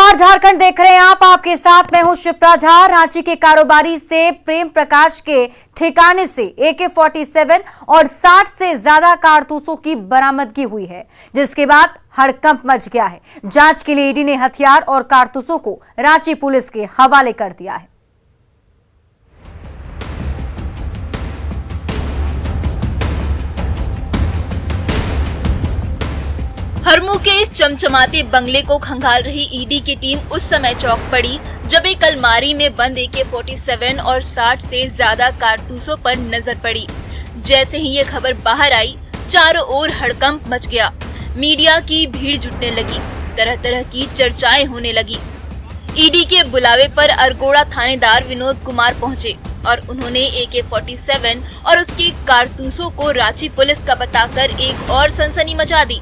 नमस्कार, झारखंड देख रहे हैं आप। आपके साथ मैं हूं शिप्रा झा। रांची के कारोबारी से प्रेम प्रकाश के ठिकाने से AK-47 और 60 से ज्यादा कारतूसों की बरामदगी हुई है, जिसके बाद हड़कंप मच गया है। जांच के लिए ईडी ने हथियार और कारतूसों को रांची पुलिस के हवाले कर दिया है। हरमू के इस चमचमाते बंगले को खंगाल रही ईडी की टीम उस समय चौंक पड़ी जब एक अलमारी में बंद AK-47 और 60 से ज्यादा कारतूसों पर नजर पड़ी। जैसे ही ये खबर बाहर आई, चारों ओर हड़कंप मच गया। मीडिया की भीड़ जुटने लगी, तरह तरह की चर्चाएं होने लगी। ईडी के बुलावे पर अरगोड़ा थानेदार विनोद कुमार पहुंचे और उन्होंने AK-47 और उसके कारतूसों को रांची पुलिस का बताकर एक और सनसनी मचा दी।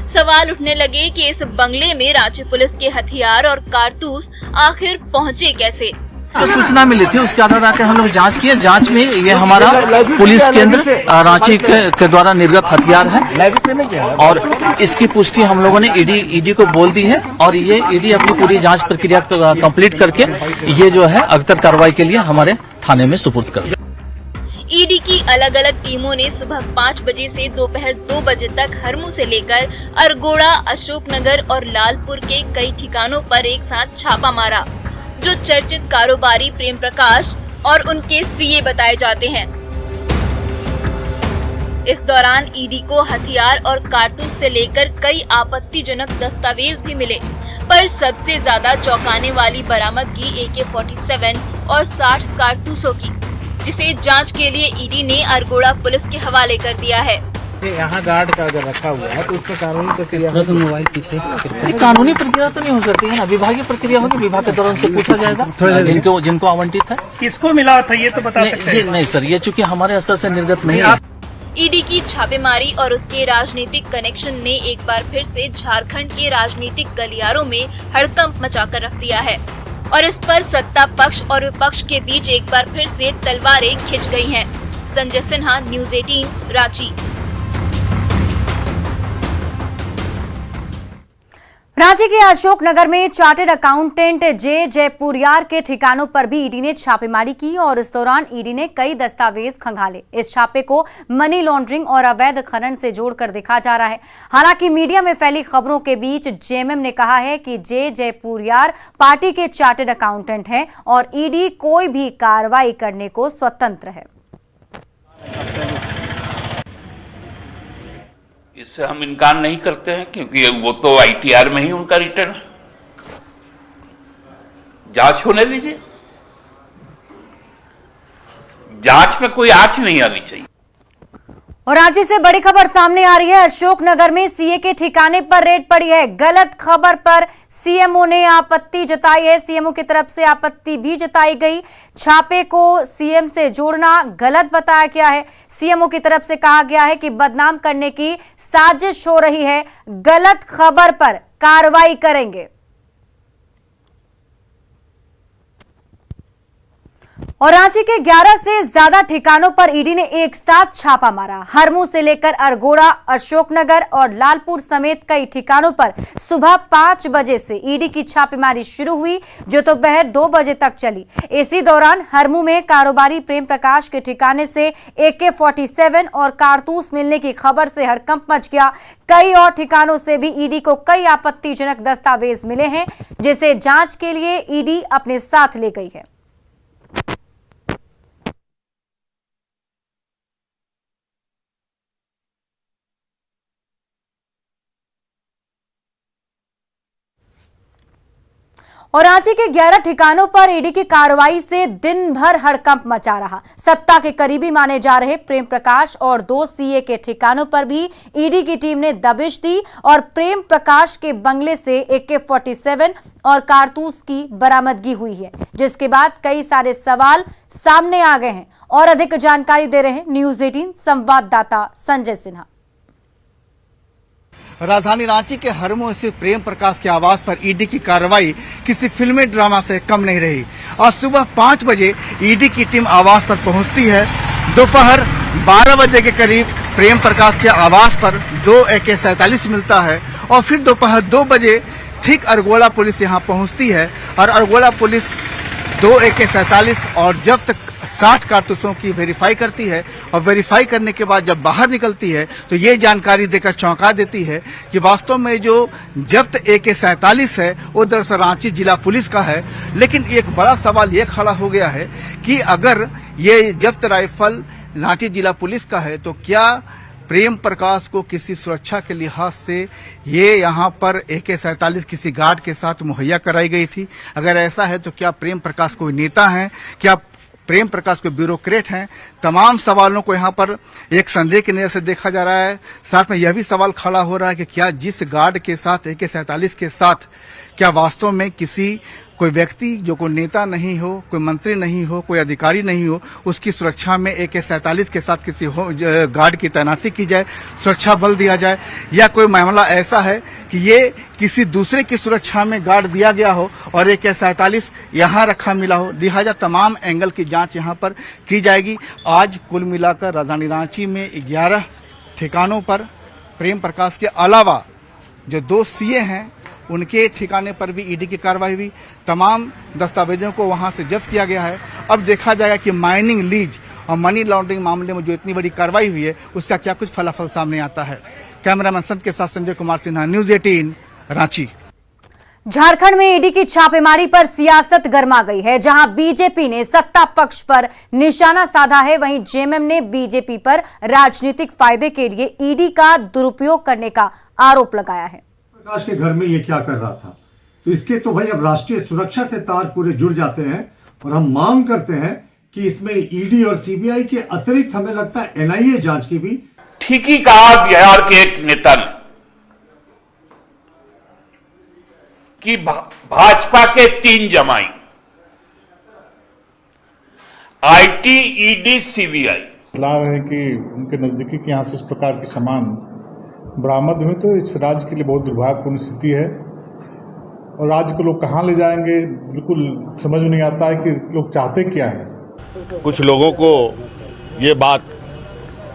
सवाल उठने लगे कि इस बंगले में रांची पुलिस के हथियार और कारतूस आखिर पहुंचे कैसे। तो सूचना मिली थी, उसके आधार आकर हम लोग जांच किए। जांच में ये हमारा पुलिस केंद्र रांची के द्वारा निर्गत हथियार है और इसकी पुष्टि हम लोगों ने ईडी को बोल दी है और ये ईडी अपनी पूरी जांच प्रक्रिया कंप्लीट करके ये जो है अगतर कार्रवाई के लिए हमारे थाने में सुपुर्द कर दिया। ईडी की अलग अलग टीमों ने सुबह 5 बजे से दोपहर 2 बजे तक हरमू से लेकर अरगोड़ा, अशोकनगर और लालपुर के कई ठिकानों पर एक साथ छापा मारा, जो चर्चित कारोबारी प्रेम प्रकाश और उनके सीए बताए जाते हैं। इस दौरान ईडी को हथियार और कारतूस से लेकर कई आपत्तिजनक दस्तावेज भी मिले, पर सबसे ज्यादा चौंकाने वाली बरामदगी AK-47 और 60 कारतूसों की, जिसे जांच के लिए ईडी ने अरगोड़ा पुलिस के हवाले कर दिया है। यहाँ गार्ड का अगर रखा हुआ है तो उसमें कानूनी प्रक्रिया तो मोबाइल पीछे कानूनी प्रक्रिया तो नहीं हो सकती है ना, विभागीय प्रक्रिया होगी। विभाग के दौरान से पूछा जाएगा जिनको आवंटित है। किसको मिला था ये तो बता सकते हैं? नहीं सर, ये चूंकि हमारे स्तर से निर्गत नहीं है। ईडी की छापेमारी और उसके राजनीतिक कनेक्शन ने एक बार फिर से झारखंड के राजनीतिक गलियारों में हड़कंप मचाकर रख दिया है और इस पर सत्ता पक्ष और विपक्ष के बीच एक बार फिर से तलवारें खिंच गई हैं। संजय सिन्हा, न्यूज़ 18, रांची। रांची के अशोकनगर में चार्टर्ड अकाउंटेंट जे जयपुरियार के ठिकानों पर भी ईडी ने छापेमारी की और इस दौरान ईडी ने कई दस्तावेज खंगाले। इस छापे को मनी लॉन्ड्रिंग और अवैध खनन से जोड़कर देखा जा रहा है। हालांकि मीडिया में फैली खबरों के बीच जेएमएम ने कहा है कि जे जयपुरियार पार्टी के चार्टर्ड अकाउंटेंट हैं और ईडी कोई भी कार्रवाई करने को स्वतंत्र है। इससे हम इनकार नहीं करते हैं, क्योंकि वो तो ITR में ही उनका रिटर्न है। जांच होने दीजिए, जांच में कोई आंच नहीं आनी चाहिए। और रांची से बड़ी खबर सामने आ रही है। अशोकनगर में सीए के ठिकाने पर रेड पड़ी है। गलत खबर पर सीएमओ ने आपत्ति जताई है। सीएमओ की तरफ से आपत्ति भी जताई गई। छापे को सीएम से जोड़ना गलत बताया गया है। सीएमओ की तरफ से कहा गया है कि बदनाम करने की साजिश हो रही है, गलत खबर पर कार्रवाई करेंगे। और रांची के 11 से ज्यादा ठिकानों पर ईडी ने एक साथ छापा मारा। हरमू से लेकर अरगोड़ा, अशोकनगर और लालपुर समेत कई ठिकानों पर सुबह 5 बजे से ईडी की छापेमारी शुरू हुई, जो दोपहर 2 बजे तक चली। इसी दौरान हरमू में कारोबारी प्रेम प्रकाश के ठिकाने से AK-47 और कारतूस मिलने की खबर से हड़कंप मच गया। कई और ठिकानों से भी ईडी को कई आपत्तिजनक दस्तावेज मिले हैं, जिसे जांच के लिए ईडी अपने साथ ले गई है। और रांची के 11 ठिकानों पर ईडी की कार्रवाई से दिन भर हड़कंप मचा रहा। सत्ता के करीबी माने जा रहे प्रेम प्रकाश और 2 सीए के ठिकानों पर भी ईडी की टीम ने दबिश दी और प्रेम प्रकाश के बंगले से AK-47 और कारतूस की बरामदगी हुई है, जिसके बाद कई सारे सवाल सामने आ गए हैं। और अधिक जानकारी दे रहे हैं न्यूज़ 18 संवाददाता संजय सिन्हा। राजधानी रांची के हरमू स्थित प्रेम प्रकाश के आवास पर ईडी की कार्रवाई किसी फिल्मी ड्रामा से कम नहीं रही। आज सुबह 5 बजे ईडी की टीम आवास पर पहुंचती है। दोपहर 12 बजे के करीब प्रेम प्रकाश के आवास पर 2 AK-47 मिलता है और फिर दोपहर 2 बजे ठीक अरगोड़ा पुलिस यहाँ पहुँचती है और अरगोड़ा पुलिस 2 AK-47 और जब्त 60 कारतूसों की वेरीफाई करती है और वेरीफाई करने के बाद जब बाहर निकलती है तो ये जानकारी देकर चौंका देती है कि वास्तव में जो जब्त AK-47 है वो दरअसल रांची जिला पुलिस का है। लेकिन एक बड़ा सवाल ये खड़ा हो गया है कि अगर ये जब्त राइफल रांची जिला पुलिस का है तो क्या प्रेम प्रकाश को किसी सुरक्षा के लिहाज से ये यहाँ पर AK-47 किसी गार्ड के साथ मुहैया कराई गई थी? अगर ऐसा है तो क्या प्रेम प्रकाश कोई नेता है, क्या प्रेम प्रकाश कोई ब्यूरोक्रेट हैं? तमाम सवालों को यहाँ पर एक संदेह की नजर से देखा जा रहा है। साथ में यह भी सवाल खड़ा हो रहा है कि क्या जिस गार्ड के साथ AK-47 के साथ क्या वास्तव में किसी कोई व्यक्ति जो कोई नेता नहीं हो, कोई मंत्री नहीं हो, कोई अधिकारी नहीं हो, उसकी सुरक्षा में AK-47 के साथ किसी गार्ड की तैनाती की जाए, सुरक्षा बल दिया जाए, या कोई मामला ऐसा है कि ये किसी दूसरे की सुरक्षा में गार्ड दिया गया हो और AK-47 यहाँ रखा मिला हो। लिहाजा तमाम एंगल की जांच यहाँ पर की जाएगी। आज कुल मिलाकर राजधानी रांची में 11 ठिकानों पर प्रेम प्रकाश के अलावा जो 2 CA हैं उनके ठिकाने पर भी ईडी की कार्रवाई हुई। तमाम दस्तावेजों को वहां से जब्त किया गया है। अब देखा जाएगा कि माइनिंग, लीज और मनी लॉन्ड्रिंग मामले में जो इतनी बड़ी कार्रवाई हुई है उसका क्या कुछ फलाफल सामने आता है। कैमरामैन संत के साथ संजय कुमार सिन्हा, न्यूज 18 रांची। झारखंड में ईडी की छापेमारी पर सियासत गर्मा गई है। जहां बीजेपी ने सत्ता पक्ष पर निशाना साधा है, वहीं जेएमएम ने बीजेपी पर राजनीतिक फायदे के लिए ईडी का दुरुपयोग करने का आरोप लगाया है। प्रकाश के घर में ये क्या कर रहा था, तो इसके तो भाई अब राष्ट्रीय सुरक्षा से तार पूरे जुड़ जाते हैं और हम मांग करते हैं कि इसमें ईडी और सीबीआई के अतिरिक्त हमें लगता है एनआईए जांच की भी। ठीक ही कहा बिहार के एक नेता ने कि भाजपा के 3 जमाई आईटी, ईडी, सीबीआई। इतलाह है कि उनके नजदीकी के यहां से इस प्रकार के सामान बरामद हुए, तो इस राज्य के लिए बहुत दुर्भाग्यपूर्ण स्थिति है और राज्य को लोग कहां ले जाएंगे बिल्कुल समझ में नहीं आता है कि लोग चाहते क्या है। कुछ लोगों को ये बात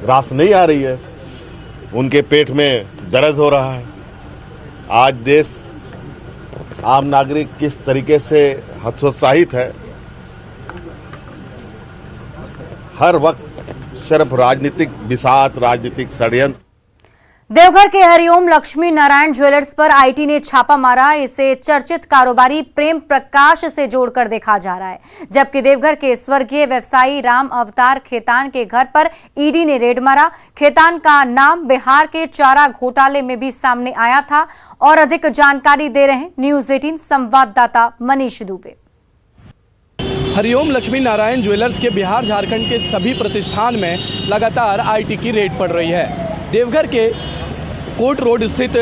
रास नहीं आ रही है, उनके पेट में दर्द हो रहा है। आज देश, आम नागरिक किस तरीके से हतोत्साहित है। हर वक्त सिर्फ राजनीतिक बिसात, राजनीतिक षड्यंत्र। देवघर के हरिओम लक्ष्मी नारायण ज्वेलर्स पर आईटी ने छापा मारा। इसे चर्चित कारोबारी प्रेम प्रकाश से जोड़कर देखा जा रहा है, जबकि देवघर के स्वर्गीय व्यवसायी राम अवतार खेतान के घर पर ईडी ने रेड मारा। खेतान का नाम बिहार के चारा घोटाले में भी सामने आया था। और अधिक जानकारी दे रहे हैं न्यूज 18 संवाददाता मनीष दुबे। हरिओम लक्ष्मी नारायण ज्वेलर्स के बिहार झारखंड के सभी प्रतिष्ठान में लगातार आईटी की रेड पड़ रही है। देवघर के कोर्ट रोड स्थित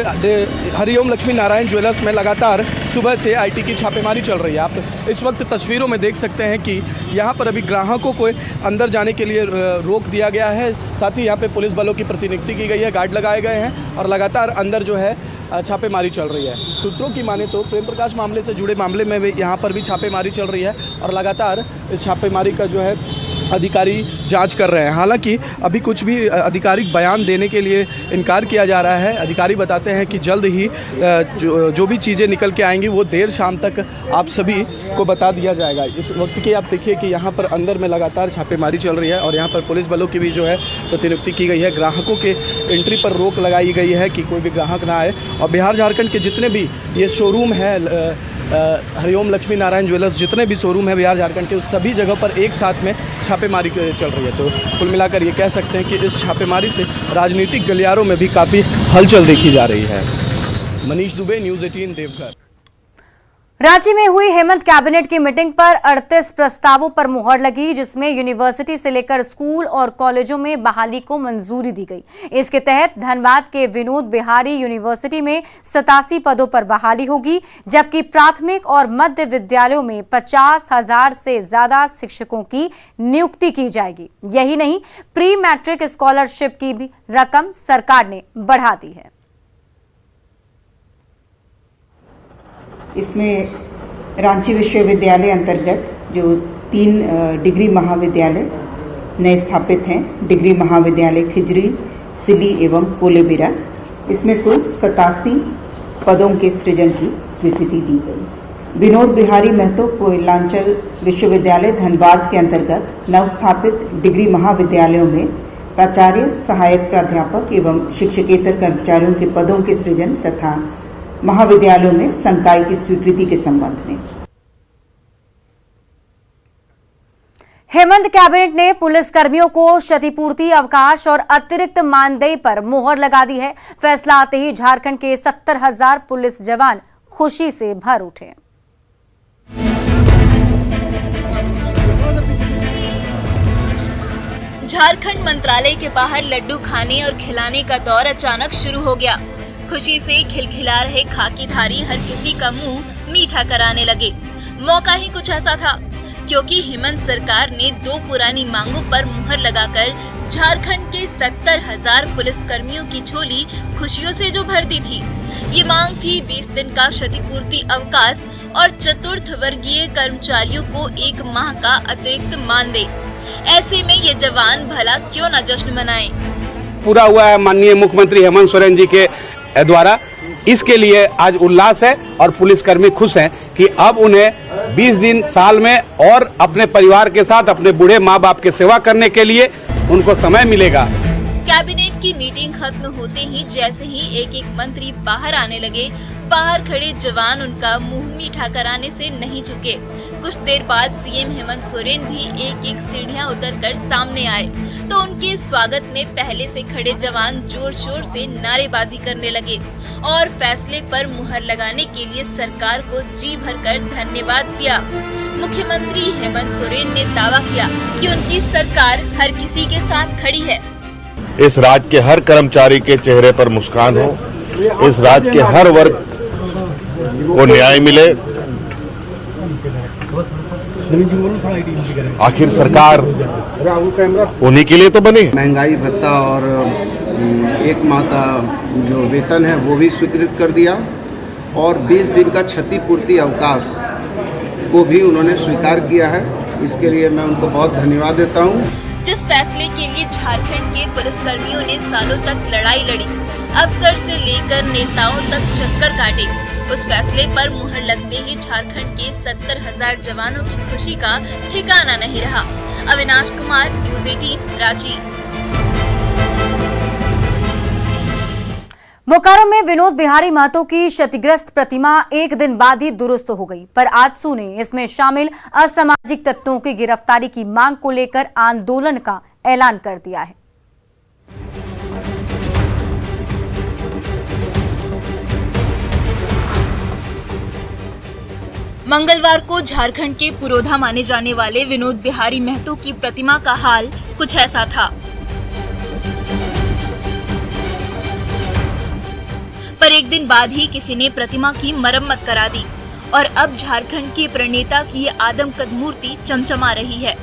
हरिओम लक्ष्मी नारायण ज्वेलर्स में लगातार सुबह से आईटी की छापेमारी चल रही है। आप इस वक्त तस्वीरों में देख सकते हैं कि यहां पर अभी ग्राहकों को अंदर जाने के लिए रोक दिया गया है। साथ ही यहां पे पुलिस बलों की प्रतिनियुक्ति की गई है, गार्ड लगाए गए हैं और लगातार अंदर जो है छापेमारी चल रही है। सूत्रों की माने तो प्रेम प्रकाश मामले से जुड़े मामले में भी यहाँ पर भी छापेमारी चल रही है और लगातार इस छापेमारी का जो है अधिकारी जांच कर रहे हैं। हालांकि अभी कुछ भी आधिकारिक बयान देने के लिए इनकार किया जा रहा है। अधिकारी बताते हैं कि जल्द ही जो भी चीज़ें निकल के आएंगी वो देर शाम तक आप सभी को बता दिया जाएगा। इस वक्त की आप देखिए कि यहाँ पर अंदर में लगातार छापेमारी चल रही है और यहाँ पर पुलिस बलों की भी जो है प्रतिनियुक्ति की गई है। ग्राहकों के एंट्री पर रोक लगाई गई है कि कोई भी ग्राहक ना आए। और बिहार झारखंड के जितने भी ये शोरूम है हरिओम लक्ष्मी नारायण ज्वेलर्स, जितने भी शोरूम है बिहार झारखंड के, उस सभी जगह पर एक साथ में छापेमारी चल रही है। तो कुल मिलाकर ये कह सकते हैं कि इस छापेमारी से राजनीतिक गलियारों में भी काफ़ी हलचल देखी जा रही है। मनीष दुबे, न्यूज़ 18 देवघर। रांची में हुई हेमंत कैबिनेट की मीटिंग पर 38 प्रस्तावों पर मुहर लगी, जिसमें यूनिवर्सिटी से लेकर स्कूल और कॉलेजों में बहाली को मंजूरी दी गई। इसके तहत धनबाद के विनोद बिहारी यूनिवर्सिटी में 87 पदों पर बहाली होगी, जबकि प्राथमिक और मध्य विद्यालयों में 50,000 से ज्यादा शिक्षकों की नियुक्ति की जाएगी। यही नहीं, प्री मैट्रिक स्कॉलरशिप की भी रकम सरकार ने बढ़ा दी है। इसमें रांची विश्वविद्यालय अंतर्गत जो 3 डिग्री महाविद्यालय नए स्थापित हैं, डिग्री महाविद्यालय खिजरी, सिली एवं पोलेबिरा, इसमें कुल 87 पदों के सृजन की स्वीकृति दी गई। विनोद बिहारी महतो कोयलांचल विश्वविद्यालय धनबाद के अंतर्गत नवस्थापित डिग्री महाविद्यालयों में प्राचार्य, सहायक प्राध्यापक एवं शिक्षकेतर कर्मचारियों के पदों के सृजन तथा महाविद्यालयों में संकाय की स्वीकृति के संबंध में हेमंत कैबिनेट ने पुलिस कर्मियों को क्षतिपूर्ति अवकाश और अतिरिक्त मानदेय पर मोहर लगा दी है। फैसला आते ही झारखंड के 70,000 पुलिस जवान खुशी से भर उठे। झारखंड मंत्रालय के बाहर लड्डू खाने और खिलाने का दौर अचानक शुरू हो गया। खुशी से खिलखिला रहे खाकीधारी हर किसी का मुंह मीठा कराने लगे। मौका ही कुछ ऐसा था क्योंकि हेमंत सरकार ने 2 पुरानी मांगों पर मुहर लगाकर झारखंड के 70,000 पुलिस कर्मियों की झोली खुशियों से जो भर दी थी। ये मांग थी 20 दिन का क्षतिपूर्ति अवकाश और चतुर्थ वर्गीय कर्मचारियों को 1 माह का अतिरिक्त मानदेय। ऐसे में ये जवान भला क्यों न जश्न मनाएं। पूरा हुआ है माननीय मुख्यमंत्री हेमंत सोरेन जी के द्वारा। इसके लिए आज उल्लास है और पुलिसकर्मी खुश हैं कि अब उन्हें 20 दिन साल में और अपने परिवार के साथ अपने बूढ़े माँ बाप की सेवा करने के लिए उनको समय मिलेगा। कैबिनेट की मीटिंग खत्म होते ही जैसे ही एक मंत्री बाहर आने लगे, बाहर खड़े जवान उनका मुंह मीठा कराने से नहीं चुके। कुछ देर बाद सीएम हेमंत सोरेन भी एक सीढ़ियां उतरकर सामने आए तो उनके स्वागत में पहले से खड़े जवान जोर शोर से नारेबाजी करने लगे और फैसले पर मुहर लगाने के लिए सरकार को जी भरकर धन्यवाद दिया। मुख्यमंत्री हेमंत सोरेन ने दावा किया कि उनकी सरकार हर किसी के साथ खड़ी है। इस राज्य के हर कर्मचारी के चेहरे पर मुस्कान हो, इस राज्य के हर वर्ग को न्याय मिले। आखिर सरकार उन्हीं के लिए तो बनी। महंगाई भत्ता और 1 माह का जो वेतन है वो भी स्वीकृत कर दिया और 20 दिन का क्षतिपूर्ति अवकाश को भी उन्होंने स्वीकार किया है। इसके लिए मैं उनको बहुत धन्यवाद देता हूँ। जिस फैसले के लिए झारखंड के पुलिसकर्मियों ने सालों तक लड़ाई लड़ी, अफसर से लेकर नेताओं तक चक्कर काटे, उस फैसले पर मुहर लगते ही झारखंड के 70,000 जवानों की खुशी का ठिकाना नहीं रहा। अविनाश कुमार, न्यूज़ 18, रांची। बोकारो में विनोद बिहारी महतो की क्षतिग्रस्त प्रतिमा एक दिन बाद ही दुरुस्त हो गई, पर आजसू ने इसमें शामिल असामाजिक तत्वों की गिरफ्तारी की मांग को लेकर आंदोलन का ऐलान कर दिया है। मंगलवार को झारखंड के पुरोधा माने जाने वाले विनोद बिहारी महतो की प्रतिमा का हाल कुछ ऐसा था। पर एक दिन बाद ही किसी ने प्रतिमा की मरम्मत करा दी और अब झारखंड के प्रणेता की ये आदमकद मूर्ति चमचमा रही है।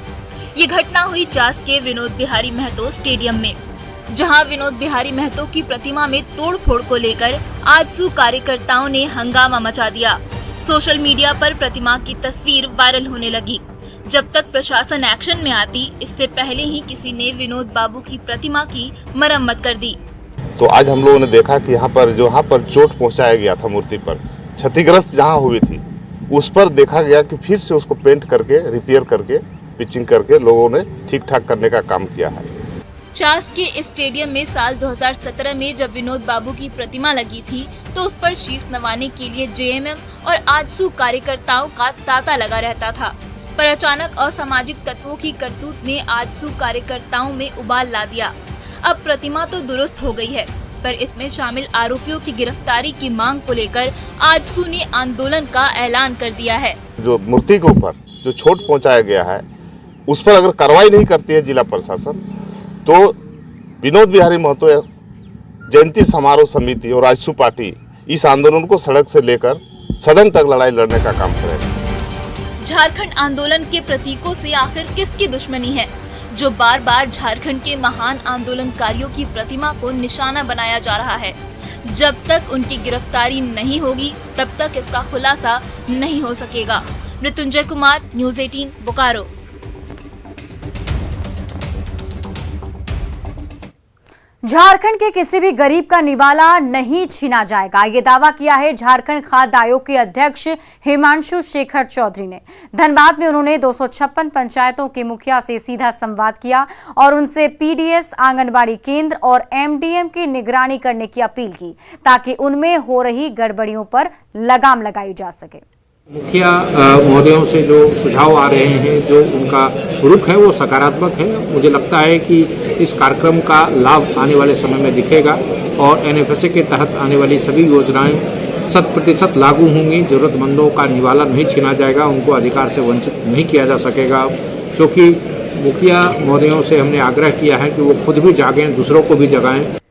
ये घटना हुई चास के विनोद बिहारी महतो स्टेडियम में, जहां विनोद बिहारी महतो की प्रतिमा में तोड़फोड़ को लेकर आजसू कार्यकर्ताओं ने हंगामा मचा दिया। सोशल मीडिया पर प्रतिमा की तस्वीर वायरल होने लगी। जब तक प्रशासन एक्शन में आती, इससे पहले ही किसी ने विनोद बाबू की प्रतिमा की मरम्मत कर दी। तो आज हम लोगों ने देखा कि यहाँ पर चोट पहुंचाया गया था मूर्ति पर, क्षतिग्रस्त जहाँ हुई थी उस पर देखा गया कि फिर से उसको पेंट करके, रिपेयर करके, पिचिंग करके लोगों ने ठीक ठाक करने का काम किया है। चास के इस स्टेडियम में साल 2017 में जब विनोद बाबू की प्रतिमा लगी थी तो उस पर शीश नवाने के लिए जेएमएम और आजसू कार्यकर्ताओं का तांता लगा रहता था। पर अचानक असामाजिक तत्वों की करतूत ने आजसू कार्यकर्ताओं में उबाल ला दिया। अब प्रतिमा तो दुरुस्त हो गई है, पर इसमें शामिल आरोपियों की गिरफ्तारी की मांग को लेकर आजसू ने आंदोलन का ऐलान कर दिया है। जो मूर्ति के ऊपर जो चोट पहुंचाया गया है उस पर अगर कार्रवाई नहीं करती है जिला प्रशासन, तो विनोद बिहारी महतो जयंती समारोह समिति और आजसू पार्टी इस आंदोलन को सड़क से लेकर सदन तक लड़ाई लड़ने का काम करेगा। झारखंड आंदोलन के प्रतीकों से आखिर किसकी दुश्मनी है, जो बार बार झारखंड के महान आंदोलनकारियों की प्रतिमा को निशाना बनाया जा रहा है? जब तक उनकी गिरफ्तारी नहीं होगी तब तक इसका खुलासा नहीं हो सकेगा। मृत्युंजय कुमार, न्यूज़ 18, बोकारो। झारखंड के किसी भी गरीब का निवाला नहीं छीना जाएगा, ये दावा किया है झारखंड खाद्य आयोग के अध्यक्ष हिमांशु शेखर चौधरी ने। धनबाद में उन्होंने 256 पंचायतों के मुखिया से सीधा संवाद किया और उनसे पीडीएस, आंगनबाड़ी केंद्र और एमडीएम की निगरानी करने की अपील की ताकि उनमें हो रही गड़बड़ियों पर लगाम लगाई जा सके। मुखिया महोदयों से जो सुझाव आ रहे हैं, जो उनका रुख है वो सकारात्मक है। मुझे लगता है कि इस कार्यक्रम का लाभ आने वाले समय में दिखेगा और एनएफएसए के तहत आने वाली सभी योजनाएं 100% लागू होंगी। जरूरतमंदों का निवाला नहीं छीना जाएगा, उनको अधिकार से वंचित नहीं किया जा सकेगा, क्योंकि मुखिया महोदयों से हमने आग्रह किया है कि वो खुद भी जागें, दूसरों को भी जगाएं।